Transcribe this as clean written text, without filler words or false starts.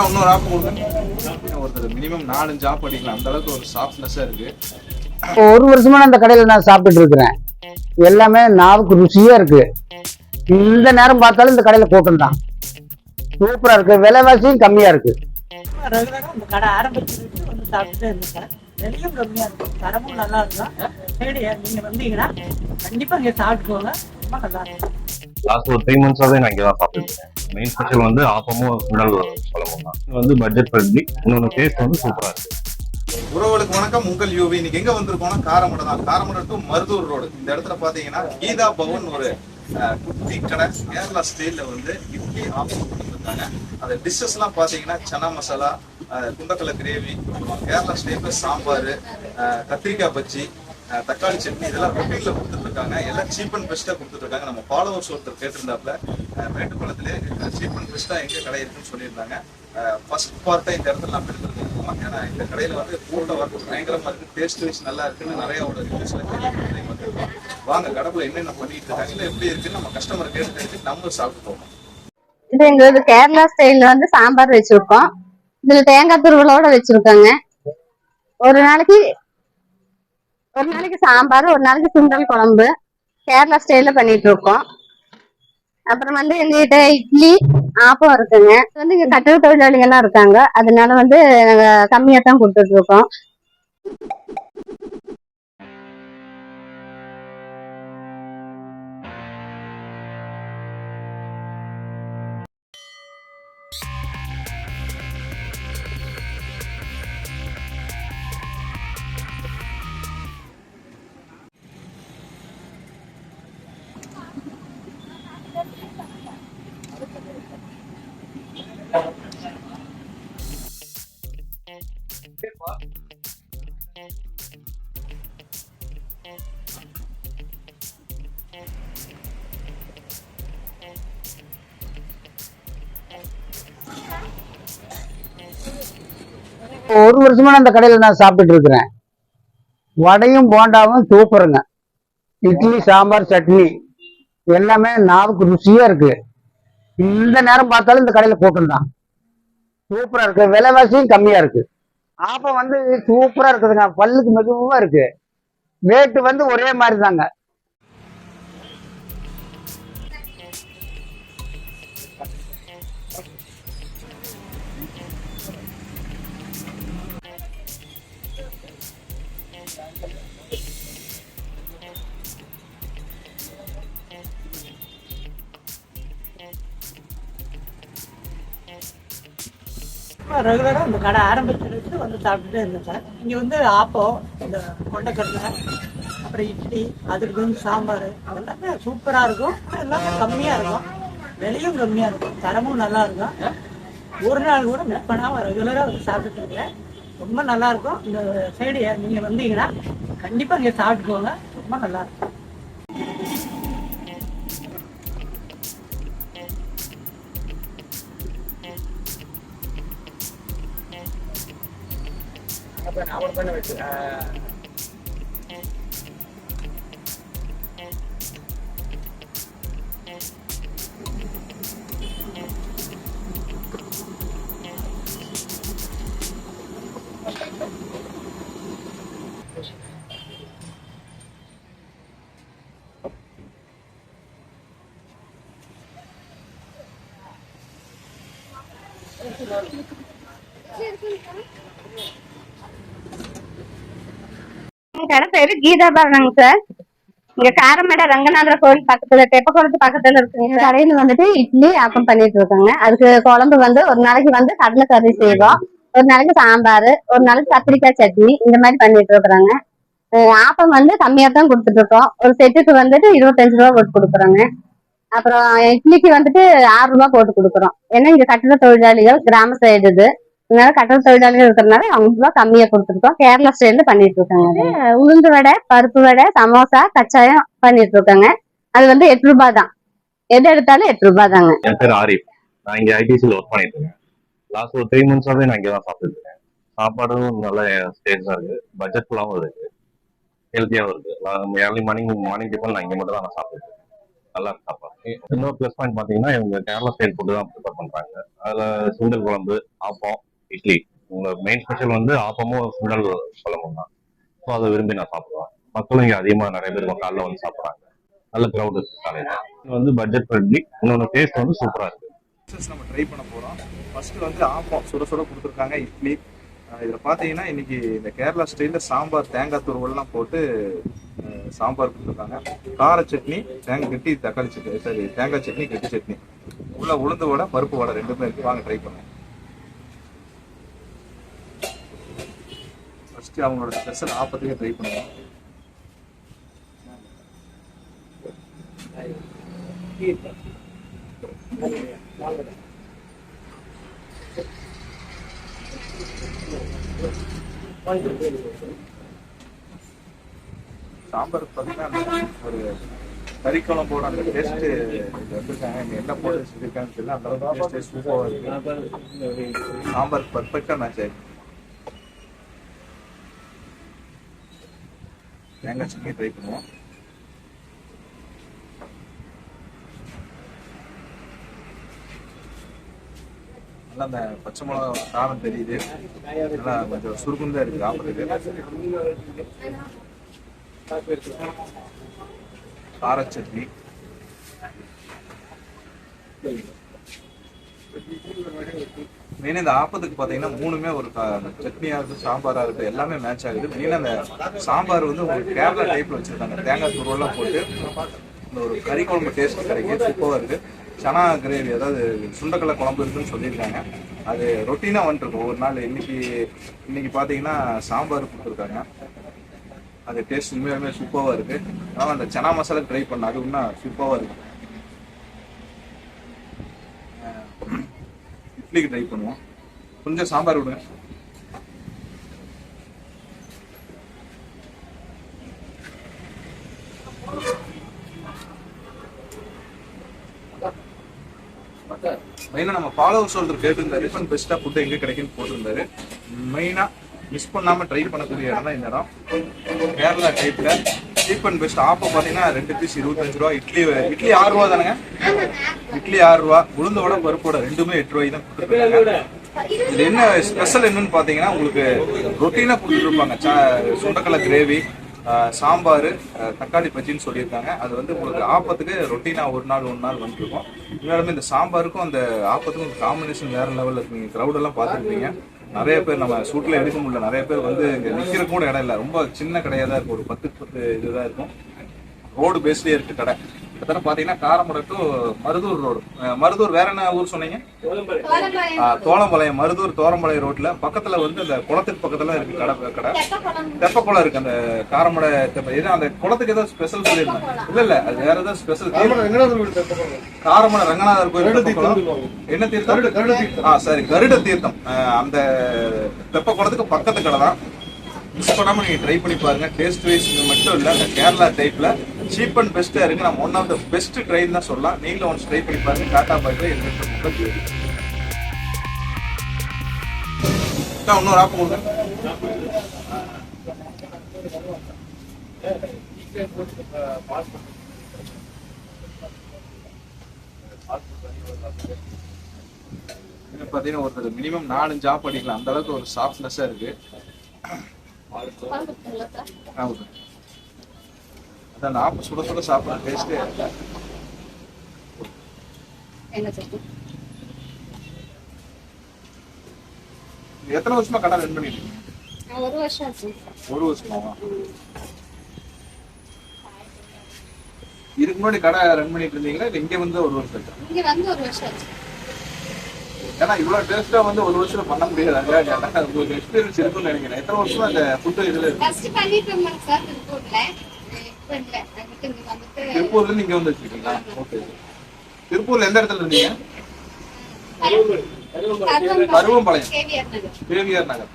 இன்னொரு ஆப் ஒருத்தர் minimum 4 job படிக்கலாம் அந்த அளவுக்கு ஒரு சாஃப்ட்னஸா இருக்கு. ஒரு வருஷமா அந்த கடையில நான் சாப்பிட்டுட்டு இருக்கிறேன். எல்லாமே நாவுக்கு ருசியா இருக்கு. இந்த நேரம் பார்த்தாலும் இந்த கடையில கூட்டம் தான். சூப்பரா இருக்கு, விலைவாசியும் கம்மியா இருக்கு. ரெகுலரா இந்த கடை ஆரம்பிச்சிருக்கு வந்து சாப்பிட்டுட்டே இருந்தேன். விலையும் கம்மியா இருக்கும், தரமும் நல்லா இருக்கும். சரி, நீங்க வந்தீங்கன்னா கண்டிப்பா இங்க சாப்பிட்டு போங்க, ரொம்ப நல்லா இருக்கும். லாஸ்ட் ஒரு 3 மந்த்ஸாவே நான் இங்கே தான் சாப்பிட்டுருக்கேன். மெயின் ஸ்பெஷல் வந்து ஆப்பமும் சுண்டல் குழம்பும் தான். இது வந்து பட்ஜெட் ஃப்ரெண்ட்லி, இன்னொன்று டேஸ்ட் வந்து சூப்பராக இருக்கு. உறவுகளுக்கு வணக்கம், உங்கள் யூவி. இன்னைக்கு எங்க வந்திருக்கோம்னா காரமடை தான். Karamadai to Maruthur road. இந்த இடத்துல பாத்தீங்கன்னா கீதா பவன் ஒரு குட்டி கடை. கேரளா ஸ்டைல்ல வந்து இட்லி ஆப்பம் கொடுத்துருக்காங்க. அந்த டிஷ்ஷஸ் எல்லாம் பாத்தீங்கன்னா சனா மசாலா, குண்டக்கடலை கிரேவி, கேரளா ஸ்டைல்ல சாம்பார், கத்திரிக்காய் பச்சி, தக்காளி சட்னி, இதெல்லாம் ரொட்டீன்ல கொடுத்துட்டு இருக்காங்க. எல்லாம் சீப் அண்ட் பெஸ்டா கொடுத்துட்டு இருக்காங்க. நம்ம ஃபாலோவர்ஸ் ஒருத்தர் கேட்டிருந்தாப்புல மேட்டுக்குளத்திலே சீப் அண்ட் பெஸ்டா எங்க கடை இருக்குன்னு சொல்லியிருந்தாங்க. ஃபர்ஸ்ட் பார்ட்டை இந்த இடத்துல நம்ம எடுத்துருக்கோம். ஏன்னா இந்த கடையில வந்து கூட்டம் வந்து பயங்கரமா இருக்கு, டேஸ்ட் வைஸ் நல்லா இருக்குன்னு நிறைய ரிவ்யூஸ்ல வந்திருக்கோம். வாங்க கடைக்குள்ள என்னென்ன பண்ணிட்டு இருக்காங்க, இல்லை எப்படி இருக்குன்னு நம்ம கஸ்டமர் கேட்டு நம்ம சாப்பிட்டு போவோம். இது எங்களுக்கு கேரளா ஸ்டைல்ல வந்து சாம்பார் வச்சிருக்கோம். இதுல தேங்காய் துருவலோட வச்சிருக்காங்க. ஒரு நாளைக்கு சாம்பார், ஒரு நாளைக்கு சுண்டல் குழம்பு கேரளா ஸ்டைல்ல பண்ணிட்டு இருக்கோம். அப்புறம் வந்து எங்ககிட்ட இட்லி ஆப்பம் இருக்குங்க. வந்து இங்க கட்டட தொழிலாளிகள் எல்லாம் இருக்காங்க, அதனால வந்து நாங்க கம்மியா தான் கொடுத்துட்டு இருக்கோம். ஒரு வருஷமா அந்த கடையில நான் சாப்பிட்டுட்டு இருக்கிறேன். வடையும் போண்டாவும் சூப்பருங்க. இட்லி சாம்பார் சட்னி எல்லாமே நாவுக்கு ருசியா இருக்கு. இந்த நேரம் பார்த்தாலும் இந்த கடையில கூட்டம் தான். சூப்பரா இருக்கு, விலைவாசியும் கம்மியா இருக்கு. ஆப்பம் வந்து சூப்பரா இருக்குதுங்க, பல்லுக்கு மெதுவா இருக்கு. ரேட்டு வந்து ஒரே மாதிரி தாங்க. ரெகுலரா இந்த கடை ஆரம்பிச்சிருக்கு வந்து சாப்பிட்டுட்டே இருந்தேன். இங்க வந்து ஆப்பம், இந்த கொண்டைக்கடலை, அப்புறம் இட்லி, அதுக்கு வந்து சாம்பார், எல்லாமே சூப்பரா இருக்கும். எல்லாமே கம்மியா இருக்கும், விலையும் கம்மியா இருக்கும், தரமும் நல்லா இருக்கும். ஒரு நாள் கூட மிஸ் பண்ணாம ரெகுலரா வந்து சாப்பிட்டுட்டு இருக்கேன். ரொம்ப நல்லா இருக்கும். இந்த சைடு நீங்க வந்தீங்கன்னா கண்டிப்பா இங்க சாப்பிட்டு போங்க, ரொம்ப நல்லா இருக்கும். கடை பேரு கீதா பவனுங்க சார். இங்க காரமடை ரங்கநாதர் கோவில் பக்கத்துல, தெப்பக்குளத்து பக்கத்துல இருக்குங்க. கடையில வந்துட்டு இட்லி ஆப்பம் பண்ணிட்டு இருக்காங்க. அதுக்கு குழம்பு வந்து ஒரு நாளைக்கு வந்து கடலை கறி செய்வோம், ஒரு நாளைக்கு சாம்பார், ஒரு நாளைக்கு கத்திரிக்காய் சட்னி, இந்த மாதிரி பண்ணிட்டு இருக்கிறாங்க. ஆப்பம் வந்து கம்மியா தான் கொடுத்துட்டு இருக்கோம். ஒரு செட்டுக்கு வந்துட்டு 25 ரூபா போட்டு கொடுக்குறோங்க. அப்புறம் இட்லிக்கு வந்துட்டு 6 ரூபாய் போட்டு கொடுக்குறோம். ஏன்னா இங்க கட்டட தொழிலாளிகள் கிராம சைடு இது, அதனால கட்டட தொழிலாளிகள் இருக்கிறதுனால அவங்க ரூபாய் கம்மியா கொடுத்துருக்கோம். கேரளா ஸ்டைல்ல பண்ணிட்டு இருக்காங்க. உளுந்து வடை, பருப்பு வடை, சமோசா, கச்சாயம் பண்ணிட்டு இருக்காங்க. அது வந்து 8 ரூபாய் தான். எது எடுத்தாலும் 8 ரூபாய் தாங்க. என் பேர் ஆரிஃப். நான் இங்கே ஐடிசியில் ஒர்க் பண்ணிட்டு இருக்கேன். லாஸ்ட் ஒரு 3 மந்த்ஸாவே நான் இங்கே தான் சாப்பிட்டுட்டு இருக்கேன். சாப்பாடும் நல்ல டேஸ்டாக இருக்கு, பட்ஜெட் ஃபுல்லாகவும் இருக்கு, ஹெல்த்தியாகவும் இருக்கு. ஏர்லி மார்னிங் டிஃபன் நான் இங்கே மட்டும் தான் நான் சாப்பிட்டுருக்கேன். நல்லா இருக்கு சாப்பாடு. இன்னொரு ப்ளஸ் பாயிண்ட் பாத்தீங்கன்னா இவங்க கேரளா ஸ்டைல் ஃபுட்டு தான் ப்ரிப்பேர் பண்றாங்க. அதுல சுண்டல் குழம்பு, ஆப்பம், இட்லி. உங்க மெயின் ஸ்பெஷல் வந்து ஆப்பமும் சுண்டல் குழம்பும் தான். ஸோ அதை விரும்பி நான் சாப்பிடுவேன். மக்களும் இங்க அதிகமா நிறைய பேர் காலைல வந்து சாப்பிடுறாங்க. நல்ல கிரௌட் இருக்கு காலையில. இது வந்து பட்ஜெட் ஃப்ரெண்ட்லி, இன்னொன்று டேஸ்ட் வந்து சூப்பரா இருக்கு. நம்ம ட்ரை பண்ண போறோம். ஃபர்ஸ்ட் வந்து ஆப்பம் சுட சுட கொடுத்துருக்காங்க, இட்லி. இதுல பாத்தீங்கன்னா இன்னைக்கு இந்த கேரளா ஸ்டைல்ல சாம்பார் தேங்காய் துருவெல்லாம் போட்டு சாம்பார் கொடுத்துருக்காங்க. கார சட்னி, கெட்டி தக்காளி சட்னி, சரி தேங்காய் சட்னி, கெட்டி சட்னி, உள்ள உளுந்து வடை, பருப்பு வடை ரெண்டுமே இருக்கு. வாங்க ட்ரை பண்ணுவோம். ஃபர்ஸ்ட் அவங்களோட ஸ்பெஷல் ஆப்பத்துக்கே ட்ரை பண்ணுவோம். சாம்பார் பார்த்தீங்கன்னா ஒரு கறி குழம்போட அந்த டேஸ்ட் வச்சிருக்காங்க. என்ன போட்டு செஞ்சிருக்காங்கன்னு தெரியல, அந்த அளவுக்கு டேஸ்ட் சூப்பராக இருக்கு. சாம்பார் பர்ஃபெக்டா மேட்ச் ஆயிருக்கு. தேங்காய் சட்னி ட்ரை பண்ணுவோம். நல்லா அந்த பச்சை மிளகா காரம் தெரியுது. நல்லா கொஞ்சம் சுருக்கும் தான் இருக்கு சாப்பிட்றதுக்கு. கார சட்னி, மெயினா இந்த ஆப்பத்துக்கு பாத்தீங்கன்னா மூணுமே ஒரு சட்னியா இருக்கும், சாம்பாரா இருக்கும், எல்லாமே மேட்ச் ஆகுது. மெயினா அந்த சாம்பார் வந்து உங்களுக்கு கேரளா டைப்ல வச்சிருக்காங்க. தேங்காய் துருவெல்லாம் போட்டு இந்த ஒரு கறி குழம்பு டேஸ்ட் கிடைக்கும், சூப்பரா இருக்கு. சனா கிரேவி, அதாவது சுண்டக்கடலை குழம்பு இருக்குன்னு சொல்லியிருக்காங்க. அது ரொட்டீனா வந்துருக்கும் ஒரு நாள். இன்னைக்கு பாத்தீங்கன்னா சாம்பார் கொடுத்துருக்காங்க. அது டேஸ்ட் உண்மையுமே சூப்பராக இருக்கு. ஆனால் அந்த சனா மசாலா ட்ரை பண்ண அது இன்னும் சூப்பராக இருக்கு. இட்லிக்கு ட்ரை பண்ணுவோம். கொஞ்சம் சாம்பார் விடுங்க. மெயினா நம்ம ஃபாலோவர்ஸ் ஒருத்தர் கேட்டிருந்தாரு இப்போ பெஸ்டா ஃபுட் எங்க கிடைக்குன்னு போட்டிருந்தாரு. மெயினா மிஸ் பண்ணாம ட்ரை பண்ணக்கூடிய இடம் தான் இந்த இடம். கேரளா டைப்ல சீப் அண்ட் பெஸ்ட். ஆப்பம் பாத்தீங்கன்னா 2 பீஸ் 25 ரூபா. இட்லி 6 ரூபா தானுங்க. இட்லி 6 ரூபா. உளுந்தோட பருப்போட ரெண்டுமே 8 ரூபாய்க்கு தான் கொடுத்துருக்காங்க. இது என்ன ஸ்பெஷல் என்னன்னு பாத்தீங்கன்னா உங்களுக்கு ரொட்டீனா கொடுத்துட்டு இருப்பாங்க. சுண்டக்கடலை கிரேவி, சாம்பார், தக்காளி பஜ்ஜின்னு சொல்லியிருக்காங்க. அது வந்து உங்களுக்கு ஆப்பத்துக்கு ரொட்டீனா ஒரு நாள் வந்துருக்கும். உண்மையாலுமே இந்த சாம்பாருக்கும் அந்த ஆப்பத்துக்கும் காம்பினேஷன் வேற லெவலில் இருக்குங்க. க்ரௌட் எல்லாம் பார்த்துருப்பீங்க. நிறைய பேர் நம்ம ஷூட்ல எடுக்க முடியல. நிறைய பேர் வந்து இங்க நிக்கிற கூட இடம் இல்லை. ரொம்ப சின்ன கடையா தான் இருக்கும். ஒரு 10 இதுதான் இருக்கும். ரோடு பேஸ்லயே இருக்கு கடை. கிட்டத்தட்ட பாத்தீங்கன்னா காரமடை டு மருதூர் ரோடு. மருதூர் வேற என்ன ஊர் சொன்னீங்க? தோளம்பாளையம். மருதூர் தோளம்பாளையம் ரோட்ல பக்கத்துல வந்து அந்த குளத்துக்கு பக்கத்துல இருக்கு கடை. தெப்பக்குளம் இருக்கு. அந்த காரமடை தெப்ப அந்த குளத்துக்கு ஏதாவது ஸ்பெஷல் சொல்லியிருந்தாங்க. இல்ல அது வேற ஏதாவது ஸ்பெஷல். காரமடை ரங்கநாதர் கோயில். என்ன தீர்த்தம்? சரி, கருட தீர்த்தம். அந்த தெப்பக்குளத்துக்கு பக்கத்து கடை தான். மிஸ் பண்ணாம நீங்க ட்ரை பண்ணி பாருங்க. டேஸ்ட் வைஸ் மட்டும் இல்ல, அந்த கேரளா டைப்ல சீப் அண்ட் பெஸ்டா இருக்கு. நம்ம ஒன் ஆஃப் த பெஸ்ட் ட்ரைன்னு தான் சொல்லலாம். நீங்களும் ஒன்ஸ் ட்ரை பண்ணி பாருங்க. Tata bye bye. இன்னொரு ஆப் கொடுங்க. பாத்தீங்கன்னா ஒருத்தர் மினிமம் 4-5 ஆப் அடிக்கலாம். அந்த அளவுக்கு ஒரு சாஃப்ட்னஸா இருக்கு. அதான் ஆப்பு சுட சுட சாப்பிடலாம். டேஸ்டே எத்தனை வருஷமா கடை ரன் பண்ணிட்டு இருக்கீங்க? 1 வருஷம் ஆச்சு. 1 வருஷமாவா? இதுக்கு முன்னாடி கடை ரன் பண்ணிட்டு இருந்தீங்களா? இல்ல இங்க வந்து 1 வருஷம் ஆச்சு? இங்க வந்து 1 வருஷம் ஆச்சு. ஏன்னா இவ்வளவு டேஸ்டா வந்து 1 வருஷத்துல பண்ண முடியாது. உங்களுக்கு எக்ஸ்பீரியன்ஸ் இருக்குன்னு நினைக்கிறேன். எத்தனை வருஷமா இந்த ஃபுட் இதுல இருக்கு? ஃபர்ஸ்ட் பண்ணிட்டு இருந்தேன் சார் திருப்பூர்ல. திருப்பூர்ல இருந்து இங்க வந்து வச்சிருக்கீங்களா? ஓகே. திருப்பூர்ல எந்த இடத்துல இருந்தீங்க? கருவம்பாளையம், கேவிஆர் நகர்.